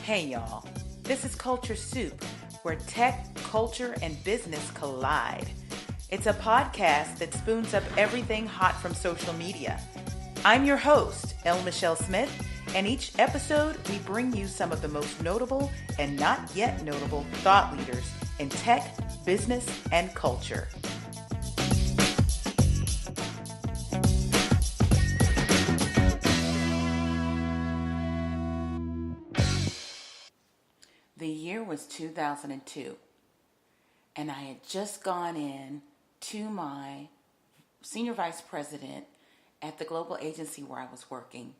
Hey y'all, this is Culture Soup, where tech, culture, and business collide. It's a podcast that spoons up everything hot from social media. I'm your host, L. Michelle Smith, and each episode we bring you some of the most notable and not yet notable thought leaders in tech, business, and culture. The year was 2002, and I had just gone in to my senior vice president at the global agency where I was working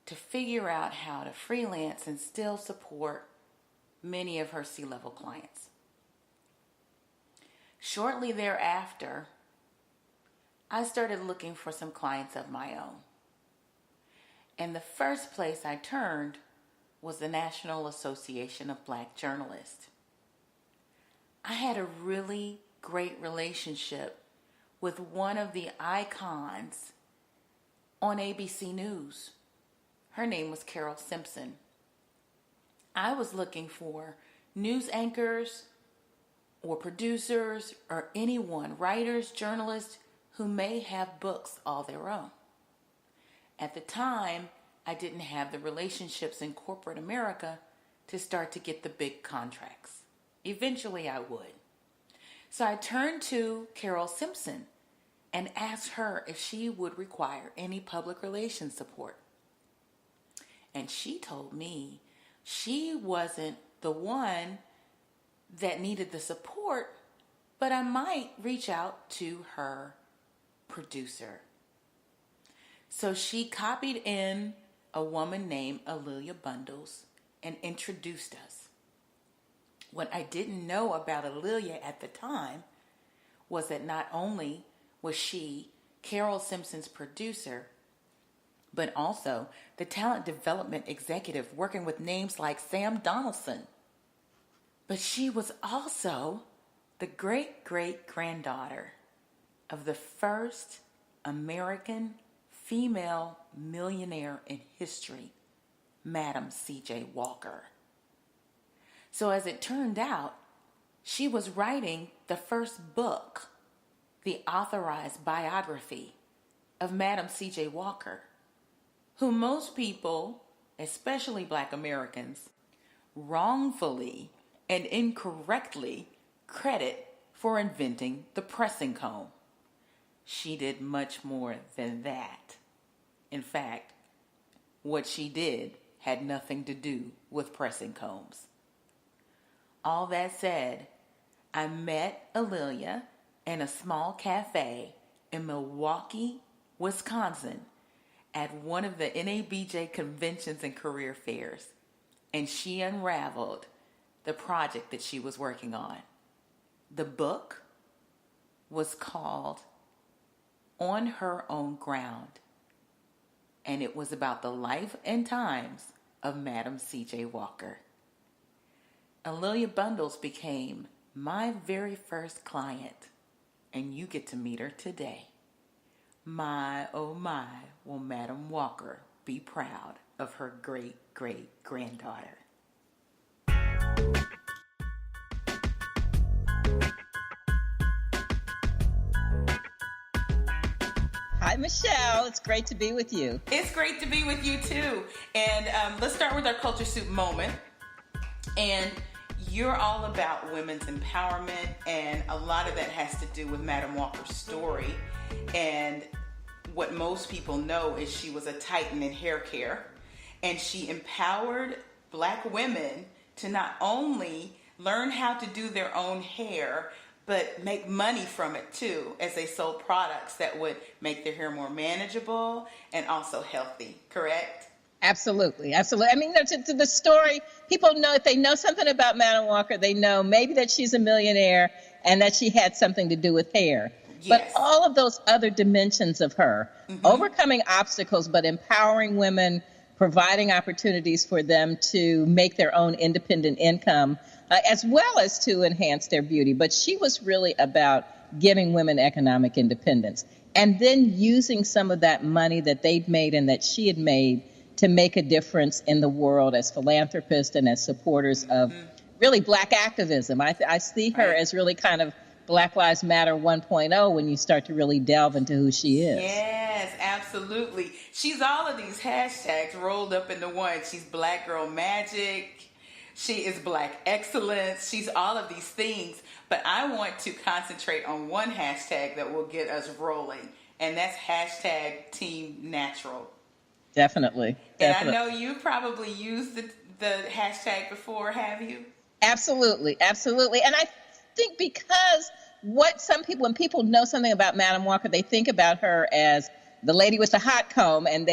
to figure out how to freelance and still support many of her C-level clients. Shortly thereafter, I started looking for some clients of my own. And the first place I turned was the National Association of Black Journalists. I had a really great relationship with one of the icons on ABC News. Her name was Carol Simpson. I was looking for news anchors or producers or anyone, writers, journalists, who may have books all their own. At the time, I didn't have the relationships in corporate America to start to get the big contracts. Eventually I would. So I turned to Carol Simpson and asked her if she would require any public relations support. And she told me she wasn't the one that needed the support, but I might reach out to her producer. So she copied in a woman named Alelia Bundles and introduced us. What I didn't know about Alelia at the time was that not only was she Carol Simpson's producer, but also the talent development executive working with names like Sam Donaldson. But she was also the great-great-granddaughter of the first American female millionaire in history, Mme. C.J. Walker. So as it turned out, she was writing the first book, the authorized biography of Mme. C.J. Walker, who most people, especially Black Americans, wrongfully and incorrectly credit for inventing the pressing comb. She did much more than that. In fact, what she did had nothing to do with pressing combs. All that said, I met Alelia in a small cafe in Milwaukee, Wisconsin, at one of the NABJ conventions and career fairs, and she unraveled the project that she was working on. The book was called On Her Own Ground, and it was about the life and times of Mme. C.J. Walker. Alelia Bundles became my very first client, and you get to meet her today. My, oh my, will Mme. Walker be proud of her great-great-granddaughter. Hi, Michelle. It's great to be with you. It's great to be with you, too. And let's start with our Culture Soup moment. And you're all about women's empowerment, and a lot of that has to do with Mme. Walker's story. And what most people know is she was a titan in hair care, and she empowered Black women to not only learn how to do their own hair, but make money from it too, as they sold products that would make their hair more manageable and also healthy, correct? Absolutely. Absolutely. I mean, the story, people know, if they know something about Mme. Walker, they know maybe that she's a millionaire and that she had something to do with hair. Yes. But all of those other dimensions of her, overcoming obstacles, but empowering women, providing opportunities for them to make their own independent income, as well as to enhance their beauty. But she was really about giving women economic independence and then using some of that money that they'd made and that she had made to make a difference in the world as philanthropists and as supporters of really Black activism. I see her as really kind of Black Lives Matter 1.0 when you start to really delve into who she is. Yes, absolutely. She's all of these hashtags rolled up into one. She's Black Girl Magic. She is Black Excellence. She's all of these things. But I want to concentrate on one hashtag that will get us rolling, and that's hashtag Team Natural. Definitely. And I know you probably used the hashtag before, have you? Absolutely. And I think because when people know something about Madam Walker, they think about her as the lady with the hot comb, and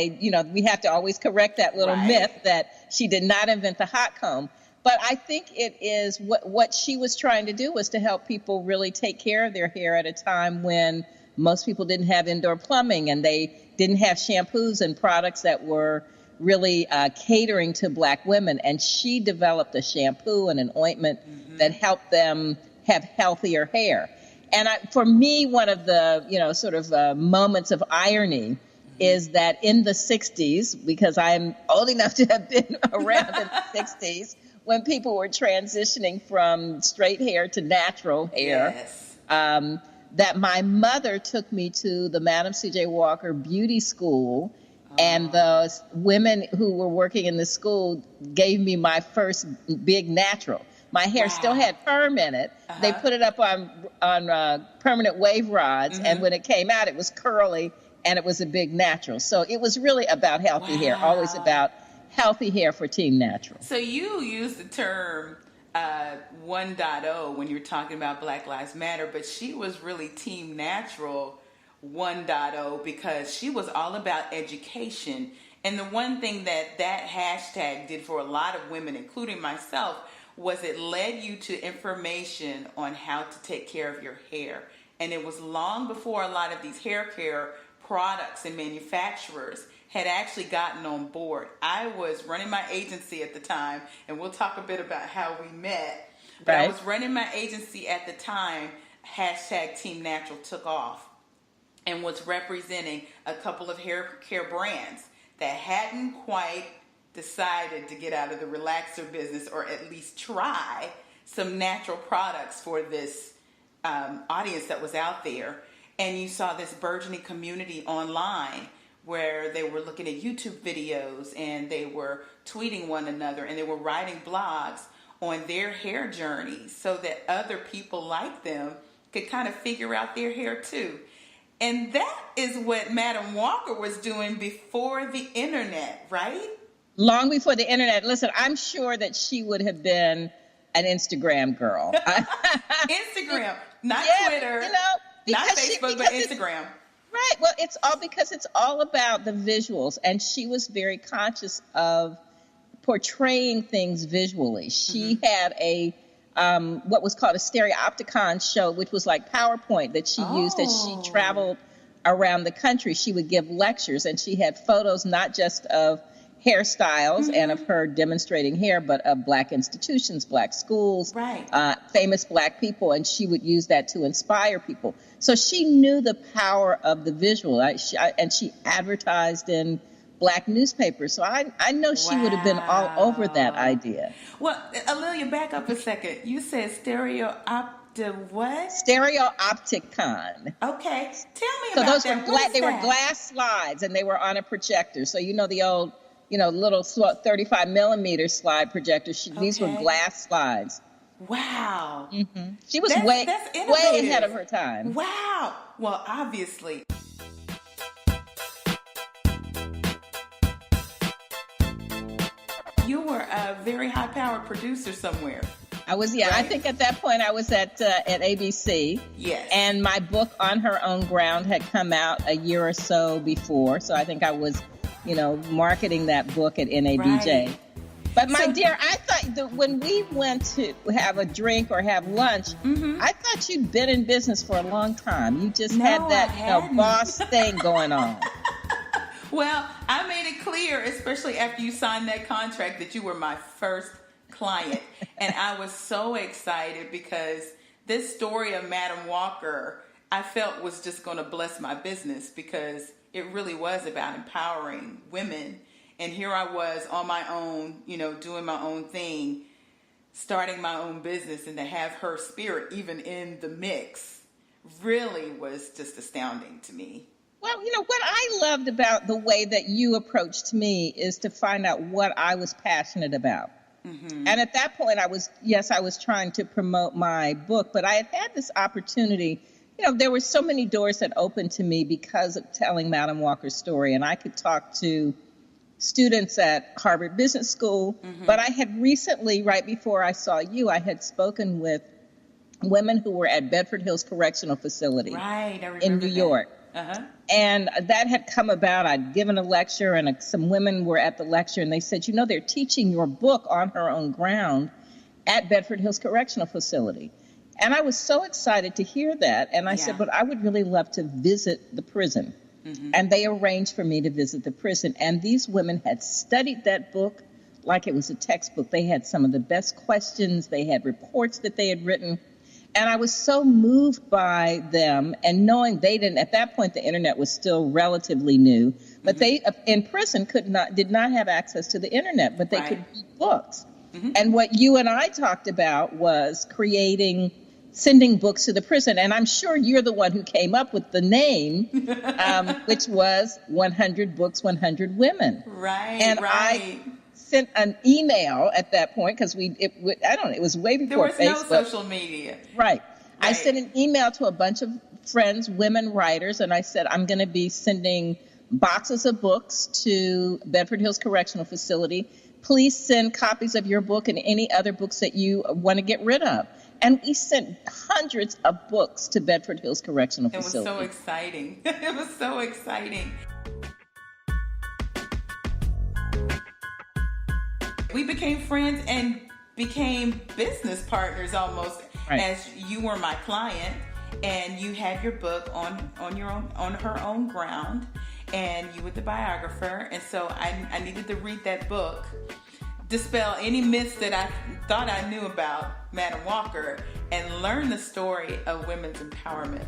we have to always correct that little myth that she did not invent the hot comb. But I think it is what she was trying to do was to help people really take care of their hair at a time when most people didn't have indoor plumbing and they didn't have shampoos and products that were really catering to Black women. And she developed a shampoo and an ointment that helped them have healthier hair. And for me, one of the, moments of irony is that in the 60s, because I'm old enough to have been around in the 60s, when people were transitioning from straight hair to natural hair, that my mother took me to the Madam C.J. Walker Beauty School, and the women who were working in the school gave me my first big natural. My hair still had perm in it. They put it up on permanent wave rods, and when it came out, it was curly, and it was a big natural. So it was really about healthy hair, always about healthy hair for Team Natural. So you use the term 1.0 when you're talking about Black Lives Matter, but she was really Team Natural 1.0 because she was all about education. And the one thing that hashtag did for a lot of women, including myself, was it led you to information on how to take care of your hair. And it was long before a lot of these hair care products and manufacturers had actually gotten on board. I was running my agency at the time, and we'll talk a bit about how we met. But I was running my agency at the time, hashtag Team Natural took off, and was representing a couple of hair care brands that hadn't quite decided to get out of the relaxer business, or at least try some natural products for this audience that was out there. And you saw this burgeoning community online where they were looking at YouTube videos and they were tweeting one another and they were writing blogs on their hair journeys so that other people like them could kind of figure out their hair too. And that is what Madam Walker was doing before the internet, right? Long before the internet. Listen, I'm sure that she would have been an Instagram girl. Instagram, not Twitter, not Facebook, but Instagram. Right. Well, it's all about the visuals. And she was very conscious of portraying things visually. She had a what was called a stereopticon show, which was like PowerPoint that she used as she traveled around the country. She would give lectures, and she had photos not just of hairstyles and of her demonstrating hair, but of Black institutions, Black schools, famous Black people, and she would use that to inspire people. So she knew the power of the visual, and she advertised in Black newspapers. So I know she would have been all over that idea. Well, Alelia, back up a second. You said what? Stereopticon. Okay. Tell me so about those that. Were they were glass slides, and they were on a projector. So the old, little 35 millimeter slide projector. These were glass slides. Wow. Mm-hmm. She was way ahead of her time. Wow. Well, obviously. You were a very high-powered producer somewhere. I was, right? I think at that point I was at ABC. Yes. And my book, On Her Own Ground, had come out a year or so before. So I think I was, marketing that book at NABJ. Right. But my dear, I thought that when we went to have a drink or have lunch, I thought you'd been in business for a long time. You just had that boss thing going on. Well, I made it clear, especially after you signed that contract, that you were my first client. And I was so excited because this story of Madam Walker, I felt was just going to bless my business because it really was about empowering women And here I was on my own, doing my own thing, starting my own business, and to have her spirit even in the mix really was just astounding to me. Well, what I loved about the way that you approached me is to find out what I was passionate about. Mm-hmm. And at that point, I was trying to promote my book, but I had this opportunity. There were so many doors that opened to me because of telling Mme Walker's story, and I could talk to students at Harvard Business School, mm-hmm. but I had recently, right before I saw you, I had spoken with women who were at Bedford Hills Correctional Facility in New York. Uh-huh. And that had come about. I'd given a lecture, and some women were at the lecture, and they said, they're teaching your book on her own ground at Bedford Hills Correctional Facility. And I was so excited to hear that. And I said, but I would really love to visit the prison. Mm-hmm. And they arranged for me to visit the prison. And these women had studied that book like it was a textbook. They had some of the best questions. They had reports that they had written. And I was so moved by them, and knowing they didn't, at that point, the internet was still relatively new, but mm-hmm. they, in prison, did not have access to the internet, but they could read books. Mm-hmm. And what you and I talked about was sending books to the prison. And I'm sure you're the one who came up with the name, which was 100 Books, 100 Women. Right, and I sent an email at that point because it was way before Facebook. There was no social media. Right. I sent an email to a bunch of friends, women writers, and I said, I'm going to be sending boxes of books to Bedford Hills Correctional Facility. Please send copies of your book and any other books that you want to get rid of. And we sent hundreds of books to Bedford Hills Correctional Facility. It was so exciting. It was so exciting. We became friends and became business partners almost, as you were my client and you had your book on her own ground, and you were the biographer. And so I needed to read that book, dispel any myths that I thought I knew about Mme Walker, and learn the story of women's empowerment.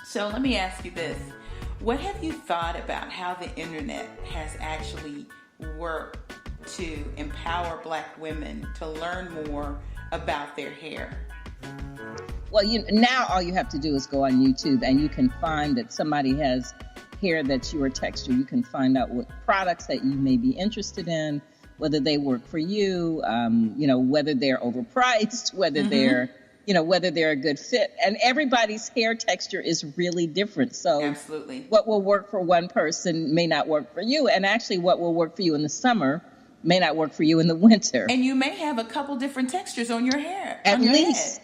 So let me ask you this. What have you thought about how the internet has actually worked to empower Black women to learn more about their hair? Well, now all you have to do is go on YouTube, and you can find that somebody has hair that's your texture. You can find out what products that you may be interested in, whether they work for you, whether they're overpriced, whether mm-hmm. whether they're a good fit. And everybody's hair texture is really different. So absolutely, what will work for one person may not work for you. And actually what will work for you in the summer may not work for you in the winter. And you may have a couple different textures on your hair. At least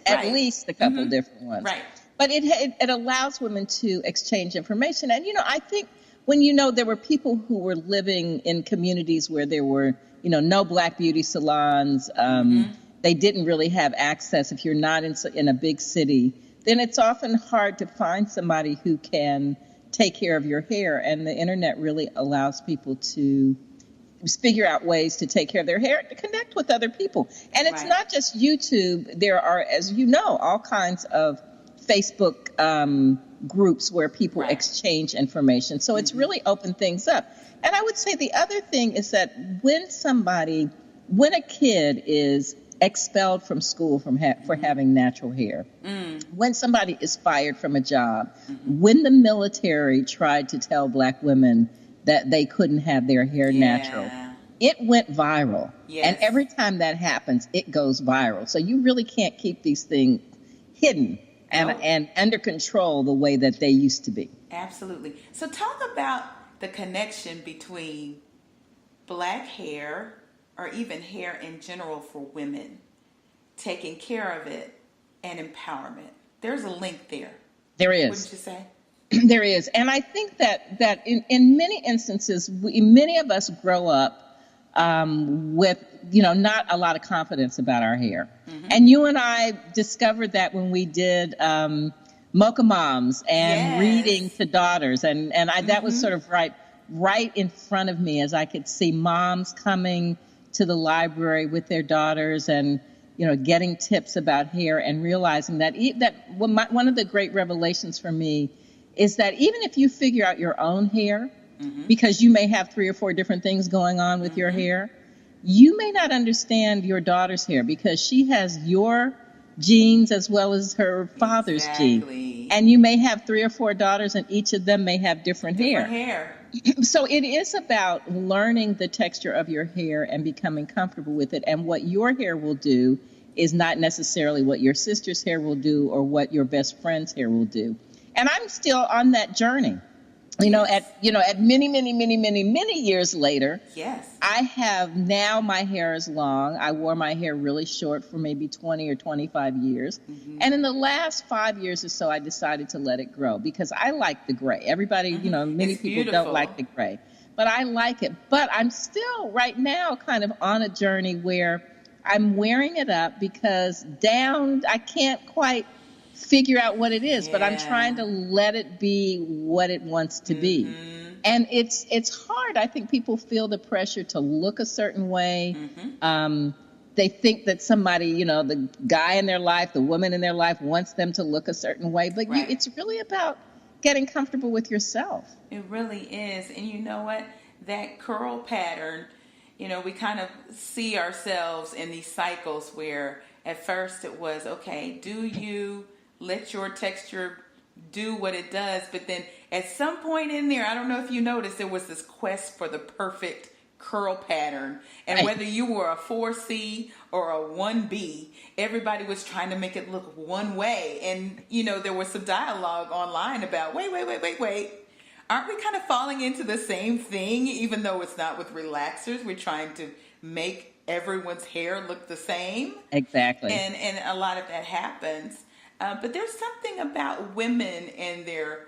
a couple mm-hmm. different ones. Right. But it allows women to exchange information. And, I think when, there were people who were living in communities where there were, no Black beauty salons, mm-hmm. they didn't really have access. If you're not in a big city, then it's often hard to find somebody who can take care of your hair. And the internet really allows people to figure out ways to take care of their hair, to connect with other people. And it's not just YouTube. There are, as you know, all kinds of Facebook groups where people exchange information. So it's really opened things up. And I would say the other thing is that when a kid is expelled from school for having natural hair, when somebody is fired from a job, when the military tried to tell Black women that they couldn't have their hair natural, it went viral. Yes. And every time that happens, it goes viral. So you really can't keep these things hidden and under control the way that they used to be. Absolutely. So talk about the connection between Black hair, or even hair in general for women, taking care of it, and empowerment. There's a link there. There is. Wouldn't you say? There is. And I think that in many instances, many of us grow up with, not a lot of confidence about our hair. Mm-hmm. And you and I discovered that when we did Mocha Moms and reading to daughters. And that was sort of right in front of me, as I could see moms coming to the library with their daughters and, getting tips about hair, and realizing that one of the great revelations for me is that even if you figure out your own hair, because you may have 3 or 4 different things going on with your hair. You may not understand your daughter's hair because she has your genes as well as her father's gene. And you may have 3 or 4 daughters, and each of them may have different hair. So it is about learning the texture of your hair and becoming comfortable with it. And what your hair will do is not necessarily what your sister's hair will do or what your best friend's hair will do. And I'm still on that journey. At many years later, I have now, my hair is long. I wore my hair really short for maybe 20 or 25 years. And in the last 5 years or so, I decided to let it grow because I like the gray. Everybody, many people don't like the gray, but I like it. But I'm still right now kind of on a journey where I'm wearing it up because down, I can't quite figure out what it is, but I'm trying to let it be what it wants to be. And it's hard. I think people feel the pressure to look a certain way. They think that somebody, the guy in their life, the woman in their life wants them to look a certain way, but it's really about getting comfortable with yourself. It really is. And you know what? That curl pattern, we kind of see ourselves in these cycles where at first it was, okay, do you let your texture do what it does, but then at some point in there, I don't know if you noticed, there was this quest for the perfect curl pattern, and whether you were a 4C or a 1B, everybody was trying to make it look one way. And there was some dialogue online about wait, aren't we kind of falling into the same thing, even though it's not with relaxers? We're trying to make everyone's hair look the same. Exactly. And a lot of that happens. But there's something about women and their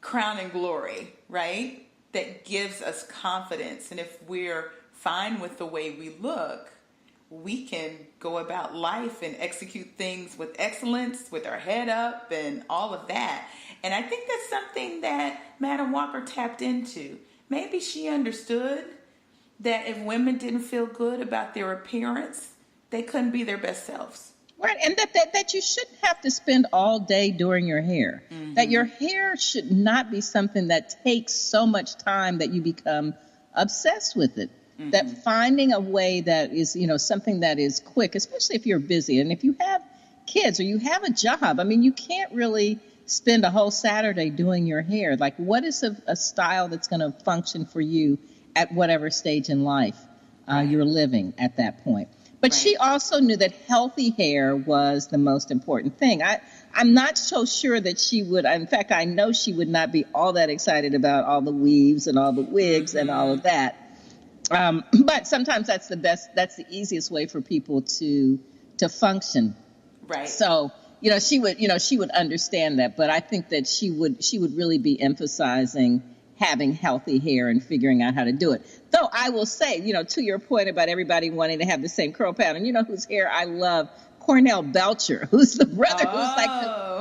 crown and glory, right? That gives us confidence. And if we're fine with the way we look, we can go about life and execute things with excellence, with our head up and all of that. And I think that's something that Mme Walker tapped into. Maybe she understood that if women didn't feel good about their appearance, they couldn't be their best selves. Right, and that you shouldn't have to spend all day doing your hair. That your hair should not be something that takes so much time that you become obsessed with it. That finding a way that is, something that is quick, especially if you're busy. And if you have kids or you have a job, you can't really spend a whole Saturday doing your hair. Like, what is a style that's going to function for you at whatever stage in life you're living at that point? But she also knew that healthy hair was the most important thing. I'm not so sure that she would. In fact, I know she would not be all that excited about all the weaves and all the wigs and all of that. But sometimes that's the easiest way for people to function. Right. So, she would understand that. But I think that she would really be emphasizing having healthy hair and figuring out how to do it. Though I will say, to your point about everybody wanting to have the same curl pattern, whose hair I love? Cornell Belcher, who's the brother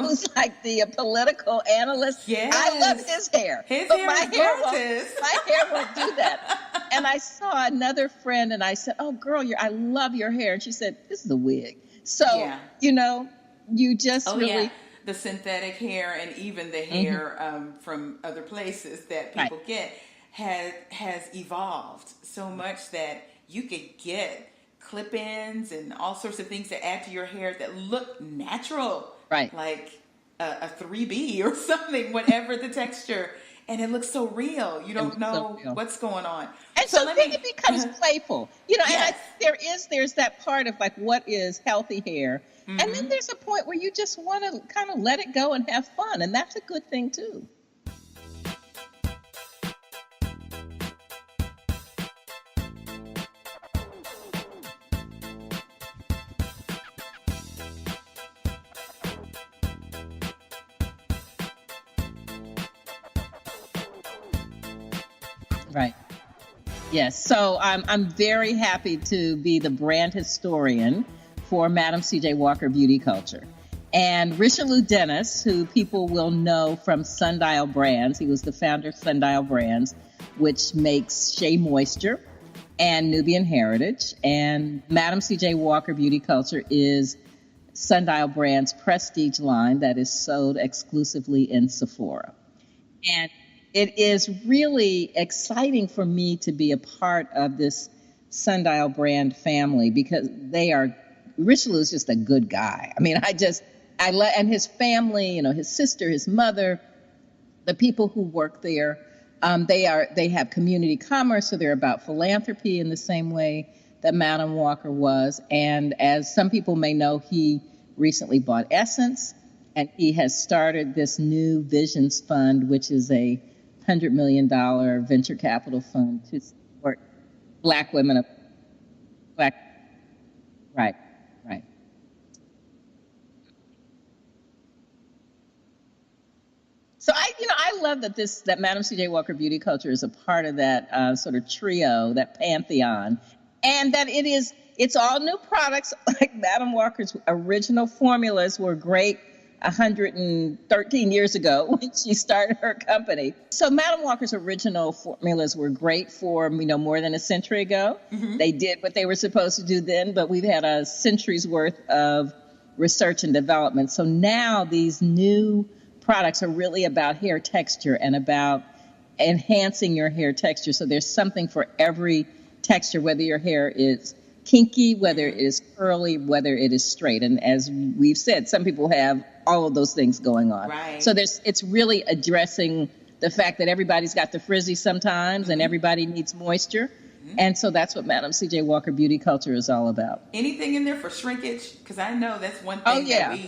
who's like the political analyst. Yes. I love his hair. His hair is gorgeous. My hair won't do that. And I saw another friend and I said, "Oh, girl, I love your hair." And she said, "This is a wig." So, you just really... Yeah. The synthetic hair and even the hair from other places that people get has evolved so much that you could get clip-ins and all sorts of things to add to your hair that look natural, like a 3B or something, whatever the texture, and it looks so real. You don't know what's going on. And so then it becomes playful, and there's that part of like, what is healthy hair? And then there's a point where you just want to kind of let it go and have fun, and that's a good thing too. Right. Yes. So I'm very happy to be the brand historian for Madam C.J. Walker Beauty Culture. And Richelieu Dennis, who people will know from Sundial Brands, he was the founder of Sundial Brands, which makes Shea Moisture and Nubian Heritage. And Madam C.J. Walker Beauty Culture is Sundial Brands' prestige line that is sold exclusively in Sephora. And it is really exciting for me to be a part of this Sundial brand family because Richelieu is just a good guy. I mean, and his family, his sister, his mother, the people who work there, they have community commerce, so they're about philanthropy in the same way that Mme Walker was. And as some people may know, he recently bought Essence, and he has started this new Visions Fund, which is a $100 million venture capital fund to support Black women. Right. So I love that Madam C.J. Walker Beauty Culture is a part of that sort of trio, that pantheon, and that it's all new products. Like Madam Walker's original formulas were great 113 years ago when she started her company. So Madam Walker's original formulas were great for more than a century ago. Mm-hmm. They did what they were supposed to do then, but we've had a century's worth of research and development. So now these new products are really about hair texture and about enhancing your hair texture. So there's something for every texture, whether your hair is kinky, whether it is curly, whether it is straight. And as we've said, some people have all of those things going on. Right. So it's really addressing the fact that everybody's got the frizzy sometimes, and everybody needs moisture. Mm-hmm. And so that's what Madam C.J. Walker Beauty Culture is all about. Anything in there for shrinkage? Because I know that's one thing that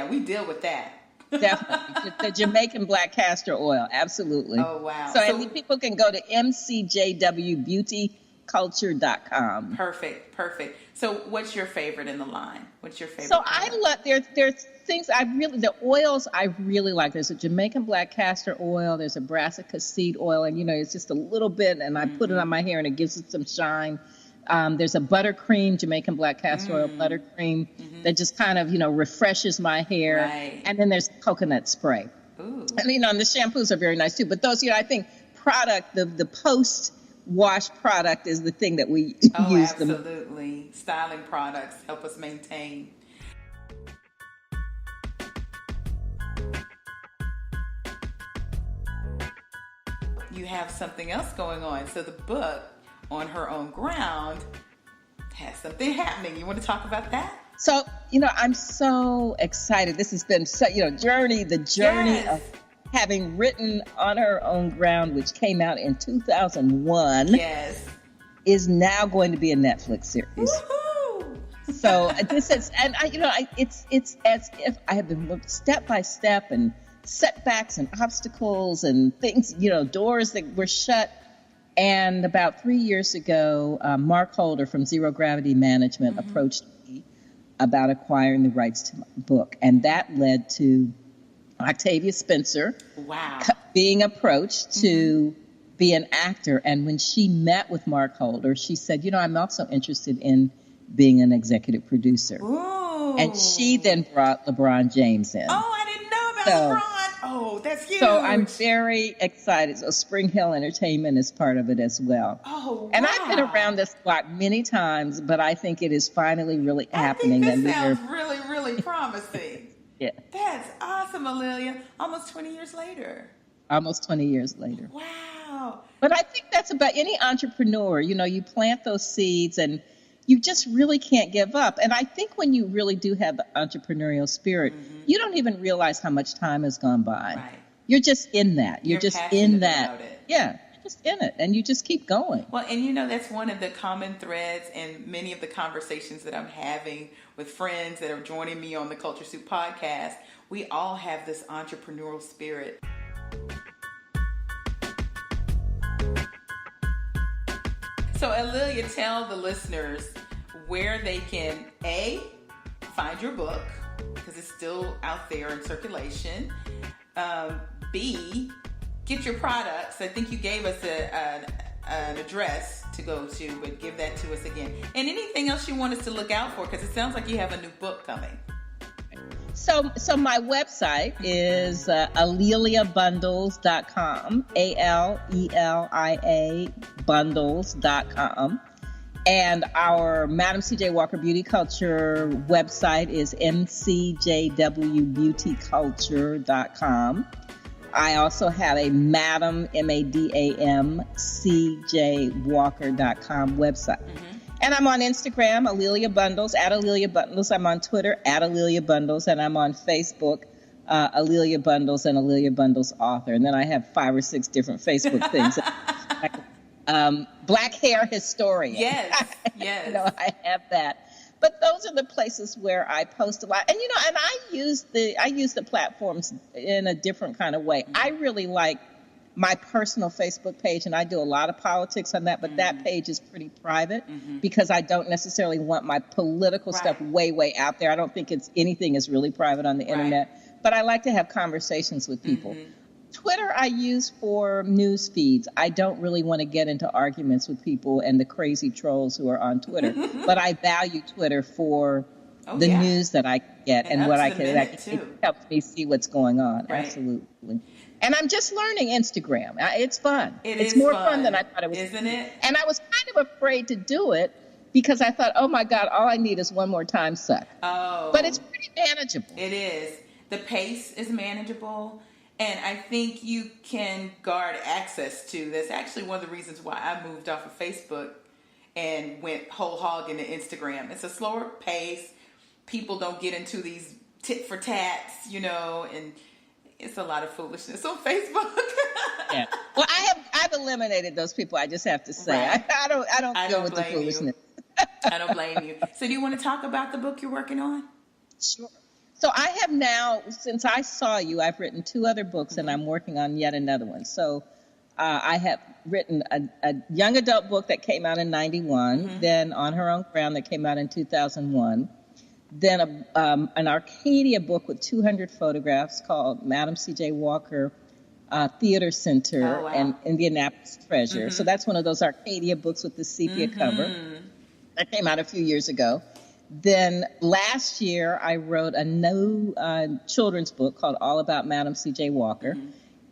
we deal with that. Definitely. The Jamaican black castor oil. Absolutely. Oh, wow. So people can go to mcjwbeautyculture.com. Perfect. So what's your favorite in the line? What's your favorite? So I love, there's things the oils I really like. There's a Jamaican black castor oil. There's a brassica seed oil. And, it's just a little bit, and I put it on my hair and it gives it some shine. There's a buttercream, Jamaican black castor oil buttercream that just kind of, refreshes my hair. Right. And then there's coconut spray. Ooh. And, and the shampoos are very nice too. But those, I think the post-wash product is the thing that we use. Absolutely. Styling products help us maintain. You have something else going on. So the book, On Her Own Ground, has something happening. You want to talk about that? So, I'm so excited. This has been the journey Yes. of having written On Her Own Ground, which came out in 2001. Yes. Is now going to be a Netflix series. Woohoo! So this is, and it's as if I have been looked step by step, and setbacks and obstacles and things, doors that were shut. And about 3 years ago, Mark Holder from Zero Gravity Management approached me about acquiring the rights to my book. And that led to Octavia Spencer being approached to be an actor. And when she met with Mark Holder, she said, I'm also interested in being an executive producer. Ooh. And she then brought LeBron James in. Oh, I didn't know about LeBron. Oh, that's huge. So I'm very excited. So Spring Hill Entertainment is part of it as well. Oh, wow. And I've been around this block many times, but I think it is finally really happening. I think this sounds really, really promising. Yeah. That's awesome, Alelia. Almost 20 years later. Almost 20 years later. Wow. But I think that's about any entrepreneur. You plant those seeds and you just really can't give up. And I think when you really do have the entrepreneurial spirit, you don't even realize how much time has gone by. Right. You're just in that. You're just in that. About it. Yeah, you're just in it. And you just keep going. Well, and that's one of the common threads in many of the conversations that I'm having with friends that are joining me on the Culture Soup podcast. We all have this entrepreneurial spirit. So, Alelia, tell the listeners where they can, A, find your book, because it's still out there in circulation. B, get your products. I think you gave us an address to go to, but give that to us again. And anything else you want us to look out for, because it sounds like you have a new book coming. So my website is aleliabundles.com, ALELIA bundles.com. And our Madam C.J. Walker Beauty Culture website is mcjwbeautyculture.com. I also have a Madam, MADAMCJWalker.com website. And I'm on Instagram, Alelia Bundles, at Alelia Bundles. I'm on Twitter, at Alelia Bundles. And I'm on Facebook, Alelia Bundles and Alelia Bundles author. And then I have 5 or 6 different Facebook things. Black hair historian. Yes. I have that. But those are the places where I post a lot. And, and I use the platforms in a different kind of way. I really like my personal Facebook page, and I do a lot of politics on that, but that page is pretty private because I don't necessarily want my political stuff way out there. I don't think anything is really private on the internet, but I like to have conversations with people. Twitter I use for news feeds. I don't really want to get into arguments with people and the crazy trolls who are on Twitter, but I value Twitter for the news that I get and what I can. It helps me see what's going on. Right. Absolutely. And I'm just learning Instagram. It's fun. It's more fun than I thought it was. Isn't it? And I was kind of afraid to do it because I thought, oh my God, all I need is one more time suck. Oh. But it's pretty manageable. It is. The pace is manageable. And I think you can guard access to. That's actually one of the reasons why I moved off of Facebook and went whole hog into Instagram. It's a slower pace. People don't get into these tit for tats, and it's a lot of foolishness on Facebook. Yeah. Well, I've eliminated those people. I just have to say, right. I don't go with the foolishness. I don't blame you. So, do you want to talk about the book you're working on? Sure. So I have now, since I saw you, I've written 2 other books, and I'm working on yet another one. So I have written a young adult book that came out in 91, then On Her Own Ground that came out in 2001, then an Arcadia book with 200 photographs called Mme. C.J. Walker Theater Center and Indianapolis Treasure. So that's one of those Arcadia books with the sepia cover that came out a few years ago. Then last year, I wrote a new children's book called All About Mme. C.J. Walker.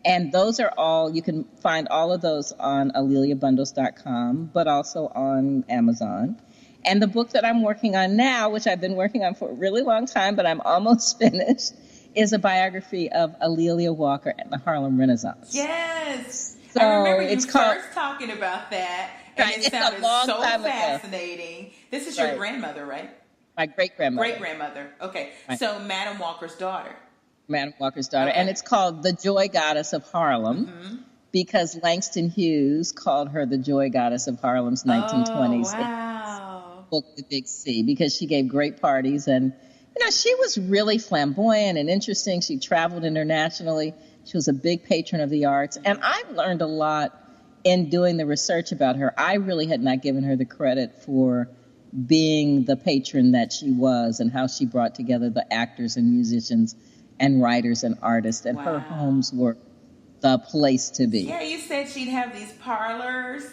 And those are all, you can find all of those on aleliabundles.com, but also on Amazon. And the book that I'm working on now, which I've been working on for a really long time, but I'm almost finished, is a biography of Alelia Walker and the Harlem Renaissance. Yes! So I remember you it's first talking about that, and it sounded so fascinating. This is your grandmother, right? My great-grandmother. Great-grandmother. Okay. Right. So Mme. Walker's daughter. Mme. Walker's daughter. Okay. And it's called The Joy Goddess of Harlem because Langston Hughes called her the Joy Goddess of Harlem's 1920s. Oh, wow. Book the Big C because she gave great parties and, she was really flamboyant and interesting. She traveled internationally. She was a big patron of the arts. And I learned a lot in doing the research about her. I really had not given her the credit for being the patron that she was and how she brought together the actors and musicians and writers and artists. And her homes were the place to be. Yeah, you said she'd have these parlors.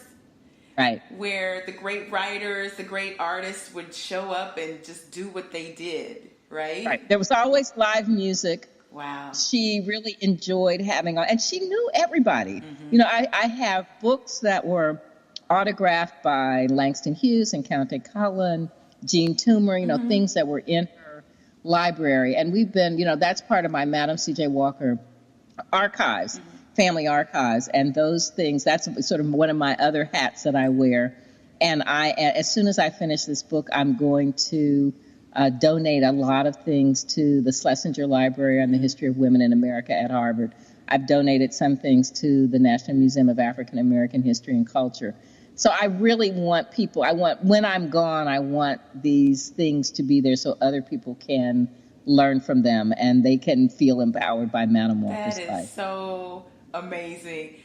Right. Where the great writers, the great artists would show up and just do what they did, right? Right. There was always live music. Wow. She really enjoyed having, and she knew everybody. I have books that were autographed by Langston Hughes and Count Cullen, Jean Toomer, things that were in her library. And we've been, that's part of my Mme. C.J. Walker archives, family archives. And those things, that's sort of one of my other hats that I wear. And as soon as I finish this book, I'm going to donate a lot of things to the Schlesinger Library on the History of Women in America at Harvard. I've donated some things to the National Museum of African American History and Culture. So I really want when I'm gone, I want these things to be there so other people can learn from them and they can feel empowered by Mme. Walker's life. That is so amazing.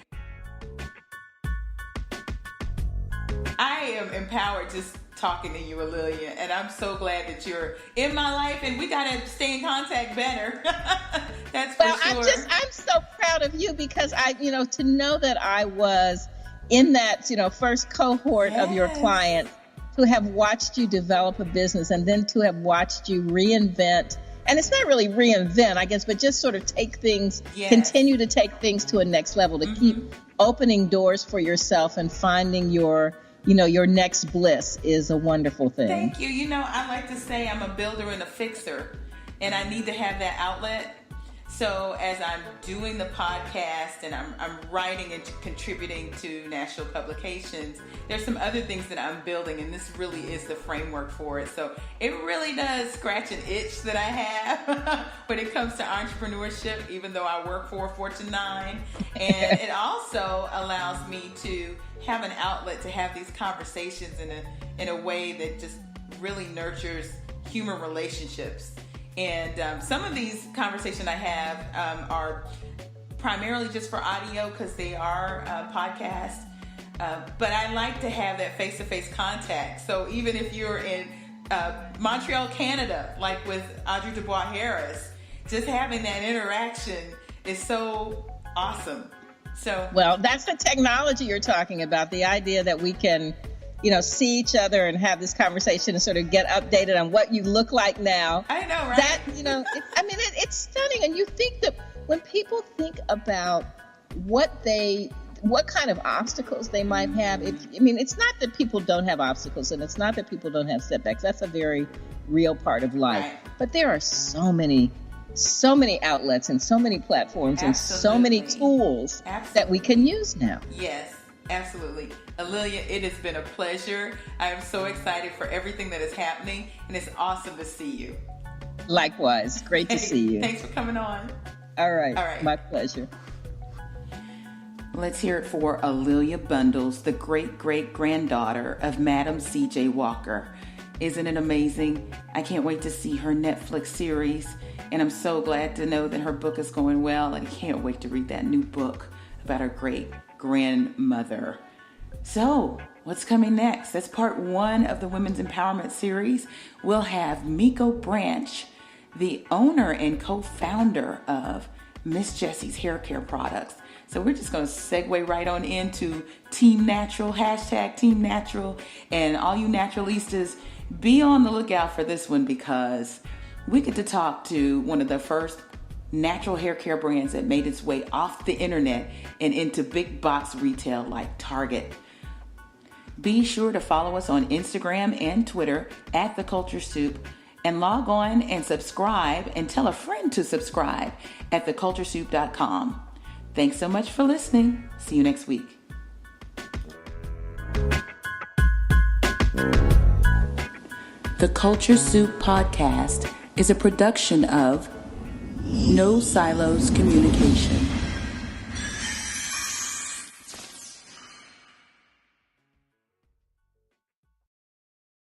I am empowered just talking to you, Alelia, and I'm so glad that you're in my life, and we gotta stay in contact better. That's for sure. I'm so proud of you because to know that I was in that, first cohort of your clients, to have watched you develop a business and then to have watched you reinvent. And it's not really reinvent, I guess, but just sort of take things, continue to take things to a next level, to keep opening doors for yourself and finding your next bliss is a wonderful thing. Thank you. I like to say I'm a builder and a fixer, and I need to have that outlet. So as I'm doing the podcast and I'm writing and contributing to national publications, there's some other things that I'm building, and this really is the framework for it. So it really does scratch an itch that I have when it comes to entrepreneurship, even though I work for a Fortune 9. And it also allows me to have an outlet to have these conversations in a way that just really nurtures human relationships. And some of these conversations I have are primarily just for audio because they are podcasts. But I like to have that face-to-face contact. So even if you're in Montreal, Canada, like with Audrey Dubois Harris, just having that interaction is so awesome. So, well, that's the technology you're talking about, the idea that we can, see each other and have this conversation and sort of get updated on what you look like now. I know, right? That, it's stunning. And you think that when people think about what kind of obstacles they might have, it's not that people don't have obstacles, and it's not that people don't have setbacks. That's a very real part of life. Right. But there are so many outlets and so many platforms and so many tools that we can use now. Yes, absolutely. Alelia, it has been a pleasure. I am so excited for everything that is happening, and it's awesome to see you. Likewise. Great to see you. Thanks for coming on. All right. My pleasure. Let's hear it for Alelia Bundles, the great-great-granddaughter of Madam C.J. Walker. Isn't it amazing? I can't wait to see her Netflix series, and I'm so glad to know that her book is going well, and I can't wait to read that new book about her great-grandmother. So, what's coming next? That's part 1 of the Women's Empowerment series. We'll have Miko Branch, the owner and co-founder of Miss Jessie's haircare products. So we're just going to segue right on into Team Natural, hashtag Team Natural. And all you naturalistas, be on the lookout for this one because we get to talk to one of the first natural hair care brands that made its way off the internet and into big box retail like Target. Be sure to follow us on Instagram and Twitter at The Culture Soup, and log on and subscribe and tell a friend to subscribe at theculturesoup.com. Thanks so much for listening. See you next week. The Culture Soup Podcast is a production of No Silos Communication.